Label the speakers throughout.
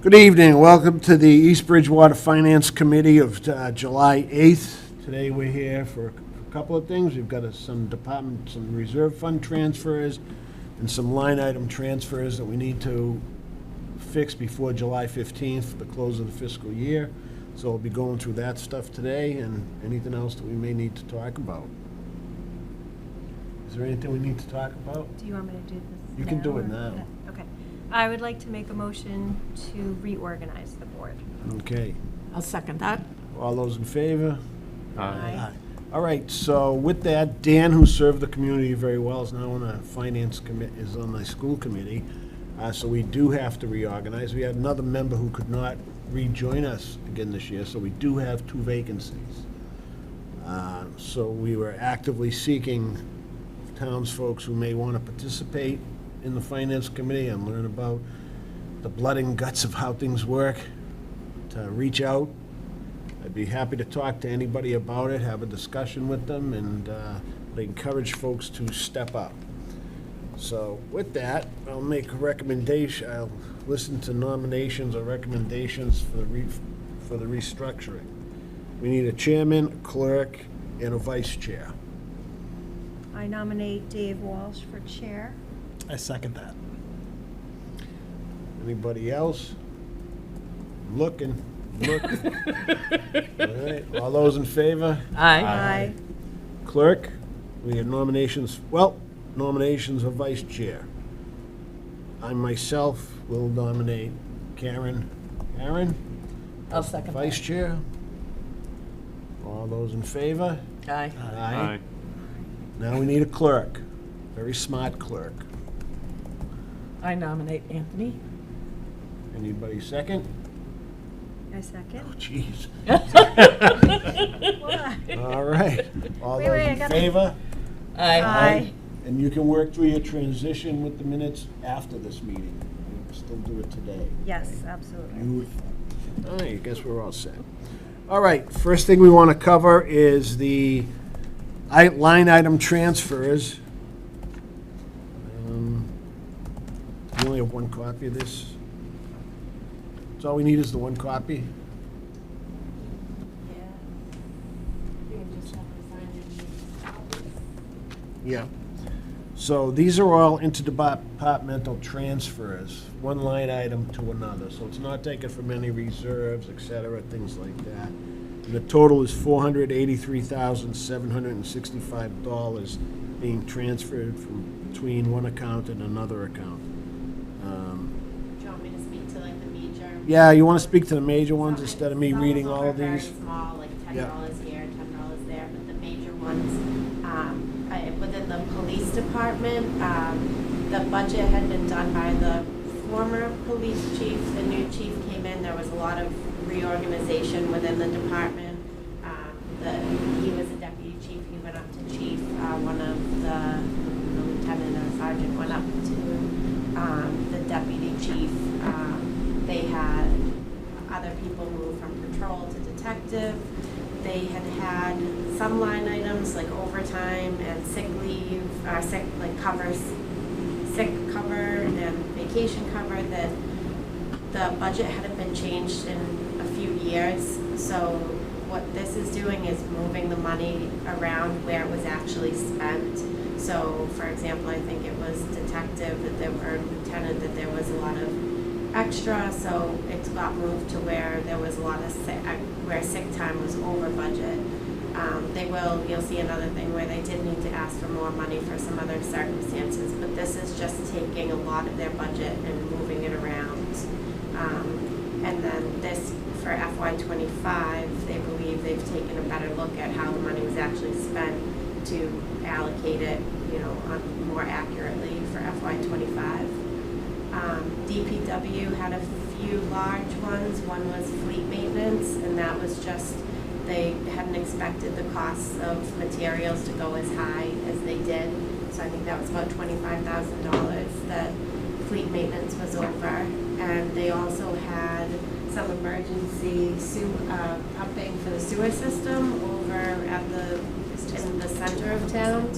Speaker 1: Good evening. Welcome to the East Bridgewater Finance Committee of July 8th. Today we're here for a couple of things. We've got some reserve fund transfers and some line item transfers that we need to fix before July 15th, the close of the fiscal year. So we'll be going through that stuff today and anything else that we may need to talk about. Is there anything we need to talk about?
Speaker 2: Do you want me to do this?
Speaker 1: You can do it
Speaker 2: or-
Speaker 1: now.
Speaker 2: Okay. I would like to make a motion to reorganize the board.
Speaker 1: Okay.
Speaker 3: I'll second that.
Speaker 1: All those in favor?
Speaker 2: Aye.
Speaker 1: All right, so with that, Dan, who served the community very well, is now on the finance committee, is on the school committee. So we do have to reorganize. We had another member who could not rejoin us again this year, so we do have 2 vacancies. So we were actively seeking townsfolk who may want to participate in the finance committee and learn about the blood and guts of how things work, to reach out. I'd be happy to talk to anybody about it, have a discussion with them, and encourage folks to step up. So with that, I'll make a recommendation. I'll listen to nominations or recommendations for the restructuring. We need a chairman, a clerk, and a vice chair.
Speaker 2: I nominate Dave Walsh for chair.
Speaker 4: I second that.
Speaker 1: Anybody else? Looking. All right, all those in favor?
Speaker 3: Aye.
Speaker 1: Clerk, we have nominations of vice chair. I myself will nominate Karen. Karen,
Speaker 3: I'll second that.
Speaker 1: vice chair. All those in favor?
Speaker 3: Aye.
Speaker 1: Aye. Now we need a clerk, very smart clerk.
Speaker 3: I nominate Anthony.
Speaker 1: Anybody second?
Speaker 2: I second.
Speaker 1: Oh, jeez.
Speaker 2: Why?
Speaker 1: All right. All
Speaker 2: Wait,
Speaker 1: those
Speaker 2: I
Speaker 1: in
Speaker 2: gotta-
Speaker 1: favor?
Speaker 2: Aye.
Speaker 1: And you can work through your transition with the minutes after this meeting. You can still do it today.
Speaker 2: Yes, absolutely.
Speaker 1: Beautiful. All right, I guess we're all set. All right, first thing we want to cover is the line item transfers. We only have one copy of this. So all we need is the one copy. Yeah. So these are all interdepartmental transfers, one line item to another. So it's not taken from any reserves, et cetera, things like that. And the total is $483,765 being transferred from between one account and another account.
Speaker 5: Do you want me to speak to like the major?
Speaker 1: Yeah, you want to speak to the major ones
Speaker 5: Some-
Speaker 1: instead of me
Speaker 5: some
Speaker 1: reading
Speaker 5: them
Speaker 1: all
Speaker 5: are
Speaker 1: of these?
Speaker 5: Very small, like
Speaker 1: Yeah.
Speaker 5: $10 here, $10 there, but the major ones, within the police department, the budget had been done by the former police chief. The new chief came in, there was a lot of reorganization within the department. He was a deputy chief, he went up to chief, one of the lieutenant or sergeant went up to the deputy chief. They had other people move from patrol to detective. They had some line items like overtime and sick leave, sick cover and vacation cover that the budget hadn't been changed in a few years. So what this is doing is moving the money around where it was actually spent. So, for example, I think it was detective that there were lieutenant that there was a lot of extra, so it got moved to where there was a lot of where sick time was over budget. You'll see another thing where they did need to ask for more money for some other circumstances, but this is just taking a lot of their budget and moving it around. And then this, for FY25, they believe they've taken a better look at how the money was actually spent to allocate it, more accurately for FY25. DPW had a few large ones. One was fleet maintenance, and that was just, they hadn't expected the costs of materials to go as high as they did. So I think that was about $25,000 that fleet maintenance was over. And they also had some emergency pumping for the sewer system over in the center of town.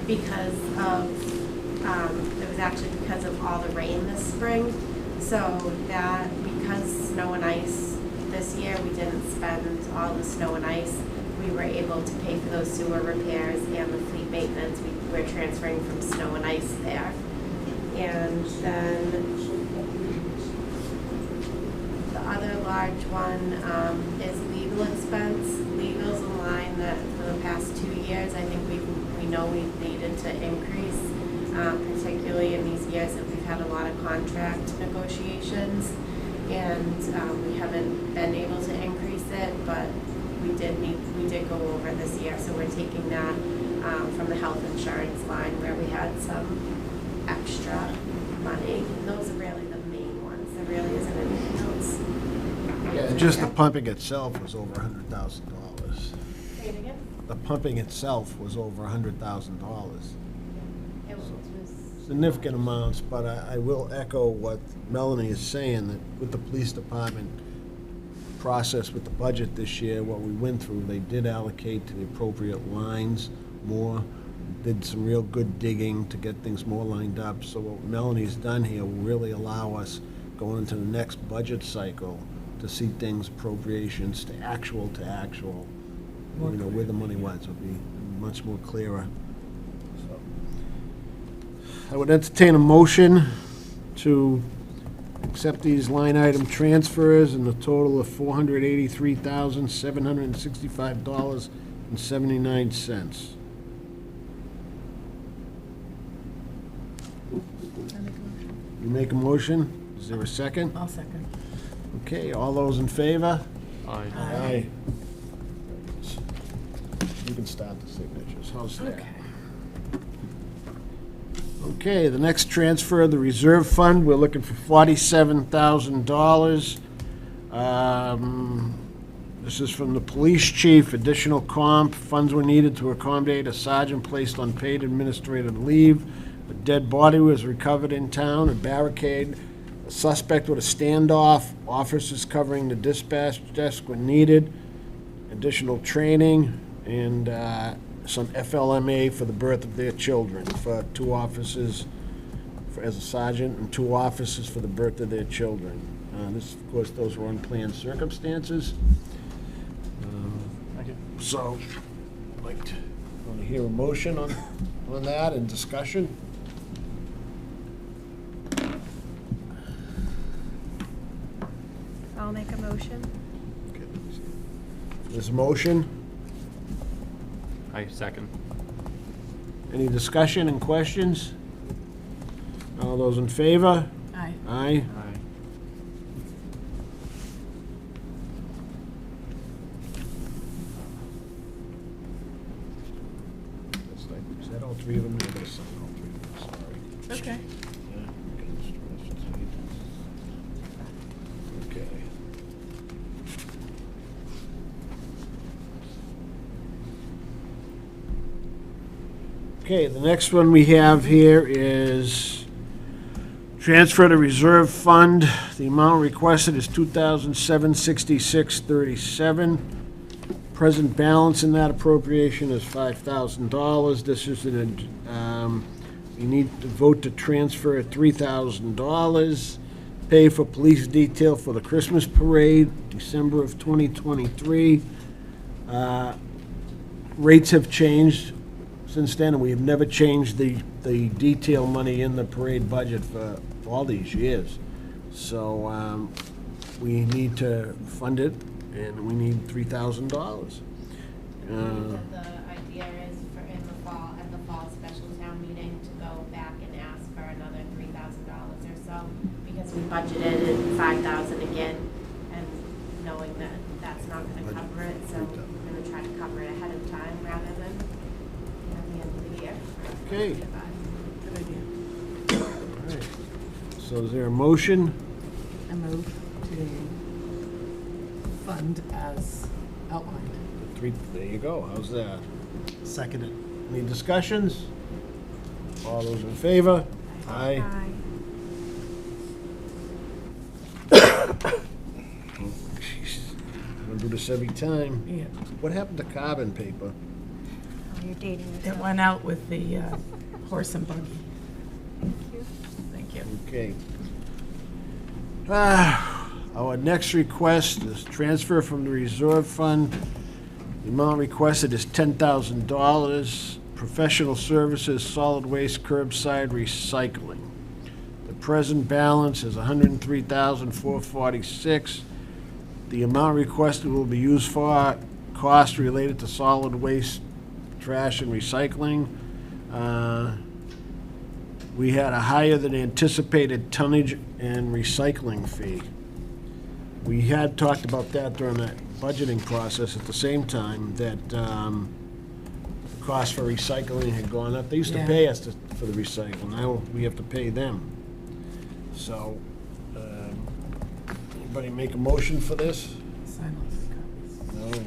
Speaker 5: Because of, it was actually because of all the rain this spring. So that, because snow and ice, this year we didn't spend all the snow and ice, we were able to pay for those sewer repairs and the fleet maintenance. We're transferring from snow and ice there. And then the other large one is legal expense. Legal's a line that for the past 2 years, I think we know we've needed to increase, particularly in these years that we've had a lot of contract negotiations. And we haven't been able to increase it, but we did go over this year. So we're taking that from the health insurance line where we had some extra money. And those are really the main ones. There really isn't anything else.
Speaker 1: Yeah, just the pumping itself was over $100,000.
Speaker 5: Say it again?
Speaker 1: The pumping itself was over $100,000.
Speaker 5: It was
Speaker 1: Significant amounts, but I will echo what Melanie is saying, that with the police department process with the budget this year, what we went through, they did allocate to the appropriate lines more, did some real good digging to get things more lined up. So what Melanie's done here will really allow us, going into the next budget cycle, to see things appropriations to actual, where the money was. It'll be much more clearer. So I would entertain a motion to accept these line item transfers in the total of $483,765.79. You make a motion? Is there a second?
Speaker 3: I'll second.
Speaker 1: Okay, all those in favor?
Speaker 4: Aye.
Speaker 1: Aye. You can start the signatures. How's that?
Speaker 3: Okay.
Speaker 1: Okay, the next transfer, the reserve fund, we're looking for $47,000. This is from the police chief, additional comp. Funds were needed to accommodate a sergeant placed on paid administrative leave. A dead body was recovered in town, a barricade, a suspect with a standoff, officers covering the dispatch desk when needed, additional training, and some FLMA for the birth of their children, for 2 officers as a sergeant and 2 officers for the birth of their children. This, of course, those were unplanned circumstances. So, I'd like to, want to hear a motion on that and discussion.
Speaker 2: I'll make a motion.
Speaker 1: Okay. There's a motion.
Speaker 4: I second.
Speaker 1: Any discussion and questions? All those in favor?
Speaker 3: Aye.
Speaker 1: Aye.
Speaker 4: Aye.
Speaker 1: Is that all 3 of them? Yeah, there's some, all 3 of them, sorry.
Speaker 3: Okay.
Speaker 1: Okay. Okay, the next one we have here is transfer to reserve fund. The amount requested is $2,766.37. Present balance in that appropriation is $5,000. This is you need to vote to transfer $3,000. Pay for police detail for the Christmas parade, December of 2023. Rates have changed since then, and we have never changed the detail money in the parade budget for all these years. So we need to fund it, and we need $3,000.
Speaker 5: The idea is for in the fall, at the fall special town meeting, to go back and ask for another $3,000 or so, because we budgeted $5,000 again, and knowing that that's not gonna cover it, so we're gonna try to cover it ahead of time rather than at the end of the year.
Speaker 1: Okay.
Speaker 3: Good idea.
Speaker 1: All right. So is there a motion?
Speaker 3: I move to fund as outlined.
Speaker 1: There you go. How's that? Seconded. Any discussions? All those in favor? Aye. Jeez. I'm gonna do this every time.
Speaker 3: Yeah.
Speaker 1: What happened to carbon paper?
Speaker 2: Oh, you're dating
Speaker 3: It
Speaker 2: yourself.
Speaker 3: went out with the horse and buggy.
Speaker 2: Thank you.
Speaker 3: Thank you.
Speaker 1: Okay. Our next request is transfer from the reserve fund. The amount requested is $10,000. Professional services, solid waste, curbside recycling. The present balance is $103,446. The amount requested will be used for costs related to solid waste, trash, and recycling. We had a higher than anticipated tonnage and recycling fee. We had talked about that during that budgeting process at the same time, that the cost for recycling had gone up. They used to
Speaker 3: Yeah.
Speaker 1: pay us for the recycling, now we have to pay them. So, anybody make a motion for this?
Speaker 3: Sign off the copies.
Speaker 1: No, you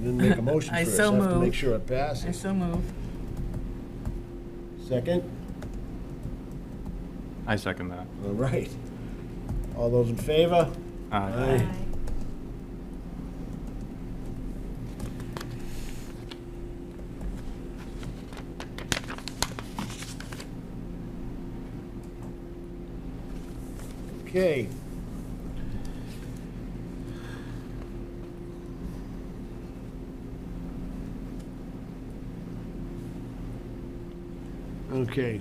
Speaker 1: didn't make a motion
Speaker 3: I
Speaker 1: first.
Speaker 3: so
Speaker 1: Have to
Speaker 3: move.
Speaker 1: make sure it
Speaker 3: I
Speaker 1: passes.
Speaker 3: so move.
Speaker 1: Second?
Speaker 4: I second that.
Speaker 1: All right. All those in favor?
Speaker 4: Aye.
Speaker 1: Okay. Okay.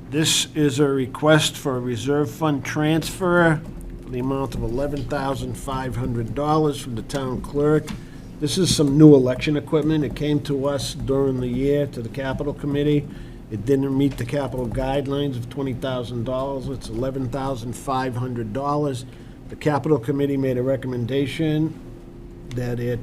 Speaker 1: This is a request for a reserve fund transfer for the amount of $11,500 from the town clerk. This is some new election equipment. It came to us during the year to the capital committee. It didn't meet the capital guidelines of $20,000. It's $11,500. The capital committee made a recommendation that it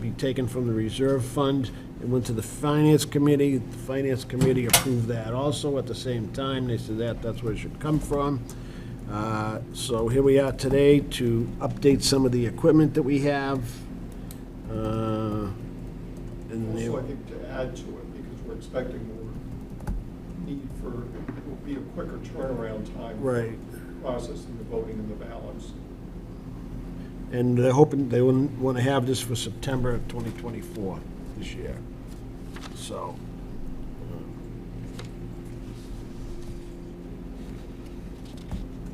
Speaker 1: be taken from the reserve fund. It went to the finance committee. The finance committee approved that also at the same time. They said that's where it should come from. So here we are today to update some of the equipment that we have. And
Speaker 6: Also, I think to add to it, because we're expecting more need for, it will be a quicker turnaround time. for
Speaker 1: Right.
Speaker 6: Processing the voting and the ballots.
Speaker 1: And they're hoping, they wouldn't want to have this for September of 2024, this year. So.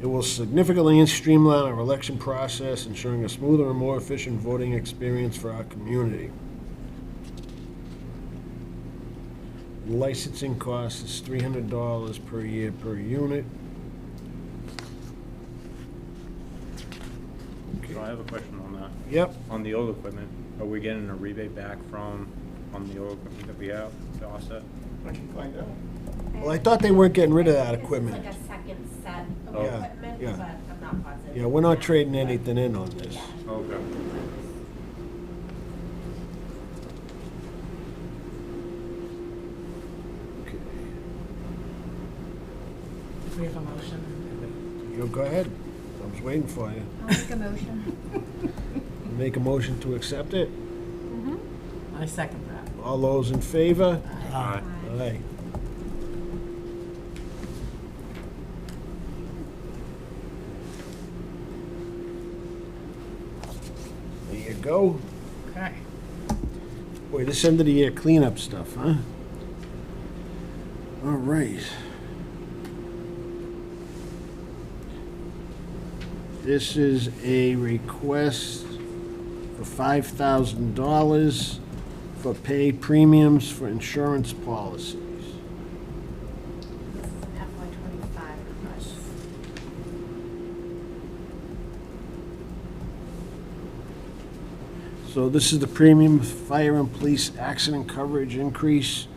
Speaker 1: It will significantly streamline our election process, ensuring a smoother and more efficient voting experience for our community. Licensing cost is $300 per year per unit.
Speaker 4: So I have a question on that.
Speaker 1: Yep.
Speaker 4: On the old equipment, are we getting a rebate back on the old equipment that we have to offset?
Speaker 6: I can find out.
Speaker 1: Well, I thought they weren't getting rid of that
Speaker 5: This is
Speaker 1: equipment.
Speaker 5: like a second set of
Speaker 4: Oh.
Speaker 1: Yeah,
Speaker 5: equipment,
Speaker 1: yeah.
Speaker 5: but I'm not positive.
Speaker 1: Yeah, we're not trading anything in on this.
Speaker 5: Yeah.
Speaker 4: Okay.
Speaker 3: We have a motion.
Speaker 1: You go ahead. I was waiting for you.
Speaker 2: I'll make a motion.
Speaker 1: Make a motion to accept it.
Speaker 3: I second that.
Speaker 1: All those in favor?
Speaker 4: Aye.
Speaker 1: Aye. There you go.
Speaker 3: Okay.
Speaker 1: Boy, this end of the year cleanup stuff, huh? All right. This is a request for $5,000 for pay premiums for insurance policies.
Speaker 5: This is an FY25 request.
Speaker 1: So this is the premium fire and police accident coverage increase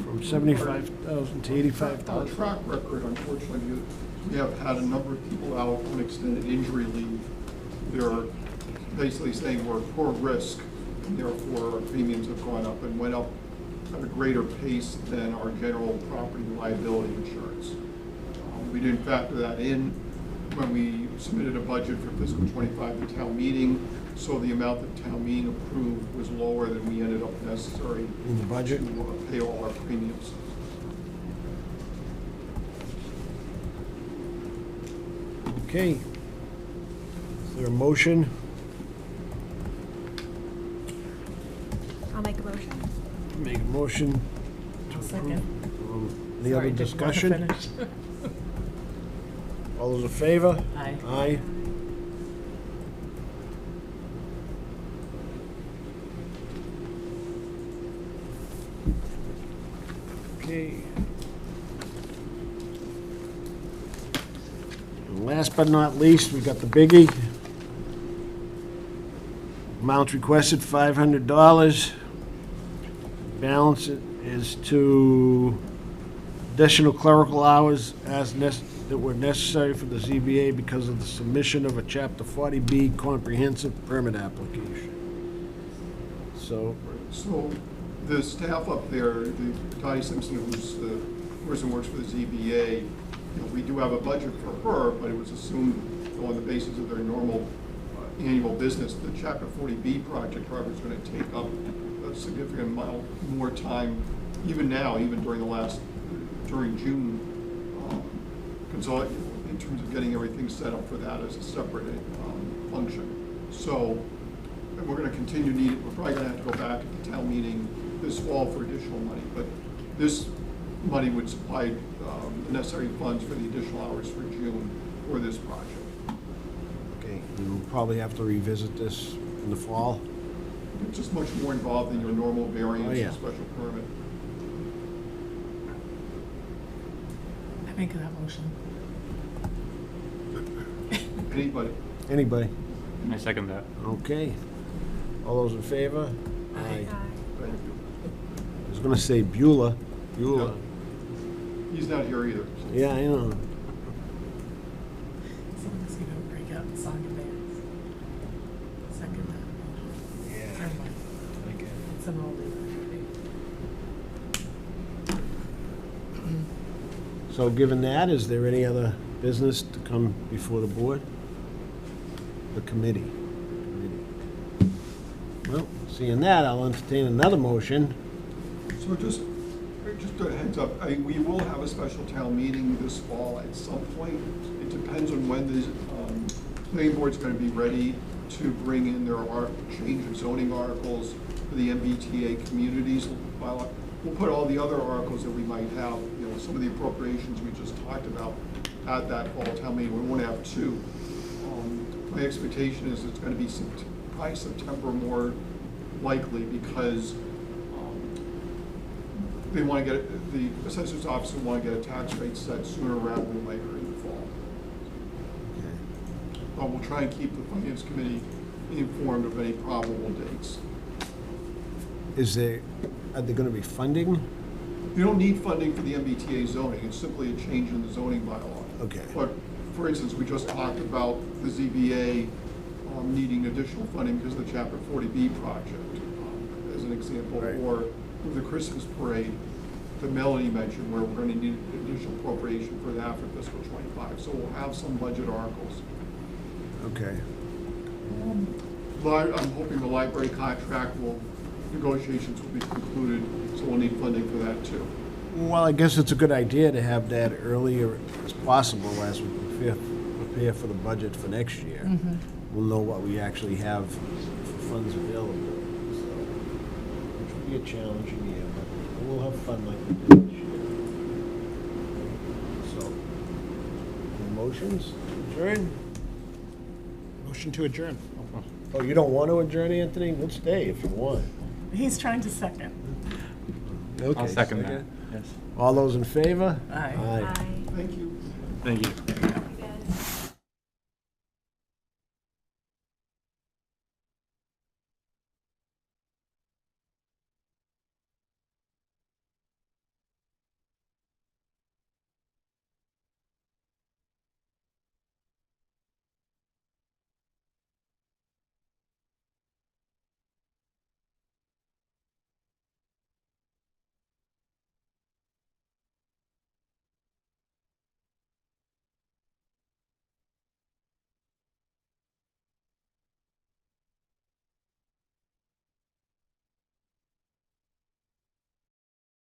Speaker 1: from 75,000 to
Speaker 6: Our
Speaker 1: 85,000.
Speaker 6: track record, unfortunately, we have had a number of people out on extended injury leave. They're basically saying we're at poor risk, and therefore our premiums have gone up and went up at a greater pace than our general property liability insurance. We didn't factor that in when we submitted a budget for fiscal '25 to town meeting, so the amount that town meeting approved was lower than we ended up necessary
Speaker 1: In the budget?
Speaker 6: to pay all our premiums.
Speaker 1: Okay. Is there a motion?
Speaker 2: I'll make a motion.
Speaker 1: Make a motion to
Speaker 3: I'll
Speaker 1: approve.
Speaker 3: second.
Speaker 1: Any other
Speaker 3: Sorry, didn't want to
Speaker 1: discussion?
Speaker 3: finish.
Speaker 1: All those in favor?
Speaker 3: Aye.
Speaker 1: Aye. Okay. And last but not least, we got the biggie. Amount requested, $500. Balance is to additional clerical hours that were necessary for the ZBA because of the submission of a Chapter 40B comprehensive permit application. So,
Speaker 6: So the staff up there, Dottie Simpson, who's the person who works for the ZBA, we do have a budget for her, but it was assumed on the basis of their normal annual business, the Chapter 40B project, however, is going to take up a significant amount more time, even now, even during June, in terms of getting everything set up for that as a separate function. So we're going to continue needing, we're probably going to have to go back at the town meeting this fall for additional money, but this money would supply the necessary funds for the additional hours for June for this project.
Speaker 1: okay, we'll probably have to revisit this in the fall.
Speaker 6: It's just much more involved than your normal variance
Speaker 1: Oh, yeah.
Speaker 6: and special permit.
Speaker 3: I make that motion.
Speaker 6: Anybody?
Speaker 1: Anybody?
Speaker 4: I second that.
Speaker 1: Okay. All those in favor?
Speaker 3: Aye.
Speaker 6: Thank you.
Speaker 1: I was gonna say Beulah. Beulah.
Speaker 6: He's not here either.
Speaker 1: Yeah, I know.
Speaker 3: Someone's gonna break out the song and dance. Second that.
Speaker 1: Yeah.
Speaker 3: Never mind. It's an oldie.
Speaker 1: So given that, is there any other business to come before the board? The committee? Well, seeing that, I'll entertain another motion.
Speaker 6: So just a heads up, we will have a special town meeting this fall at some point. It depends on when the planning board's going to be ready to bring in their change of zoning articles for the MBTA communities. We'll put all the other articles that we might have, some of the appropriations we just talked about at that fall town meeting. We won't have two. My expectation is it's going to be probably September more likely because they want to get, the assessor's office will want to get a tax rate set sooner rather than later in the fall. But we'll try and keep the finance committee informed of any probable dates.
Speaker 1: Are there gonna be funding?
Speaker 6: You don't need funding for the MBTA zoning, it's simply a change in the zoning bylaw.
Speaker 1: Okay.
Speaker 6: But, for instance, we just talked about the ZBA needing additional funding because of the Chapter 40B project, as an example,
Speaker 1: Right.
Speaker 6: or the Christmas parade that Melanie mentioned, where we're going to need additional appropriation for that for fiscal '25. So we'll have some budget articles.
Speaker 1: Okay.
Speaker 6: I'm hoping the library contract negotiations will be concluded, so we'll need funding for that too.
Speaker 1: Well, I guess it's a good idea to have that earlier as possible as we prepare for the budget for next year. We'll know what we actually have for funds available, so, which will be a challenging year, but we'll have fun like we did this year. So, any motions, adjourn?
Speaker 7: Motion to adjourn.
Speaker 1: Oh, you don't want to adjourn, Anthony? We'll stay if you want.
Speaker 3: He's trying to second.
Speaker 1: Okay,
Speaker 4: I'll second that. Yes.
Speaker 1: All those in favor?
Speaker 3: Aye.
Speaker 2: Aye.
Speaker 6: Thank you.
Speaker 4: Thank you.